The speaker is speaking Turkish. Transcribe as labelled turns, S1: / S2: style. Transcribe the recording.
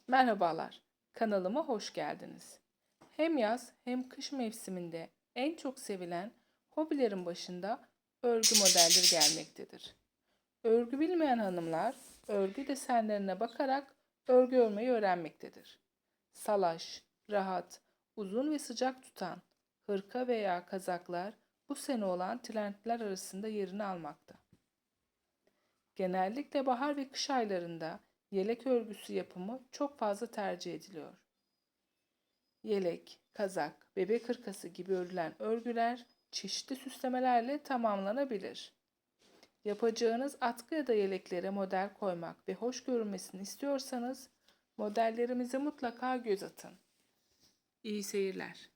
S1: Merhabalar, kanalıma hoş geldiniz. Hem yaz hem kış mevsiminde en çok sevilen hobilerin başında örgü modelleri gelmektedir. Örgü bilmeyen hanımlar örgü desenlerine bakarak örgü örmeyi öğrenmektedir. Salaş, rahat, uzun ve sıcak tutan hırka veya kazaklar bu sene olan trendler arasında yerini almakta. Genellikle bahar ve kış aylarında yelek örgüsü yapımı çok fazla tercih ediliyor. Yelek, kazak, bebek hırkası gibi örülen örgüler çeşitli süslemelerle tamamlanabilir. Yapacağınız atkı ya da yeleklere model koymak ve hoş görünmesini istiyorsanız modellerimize mutlaka göz atın. İyi seyirler.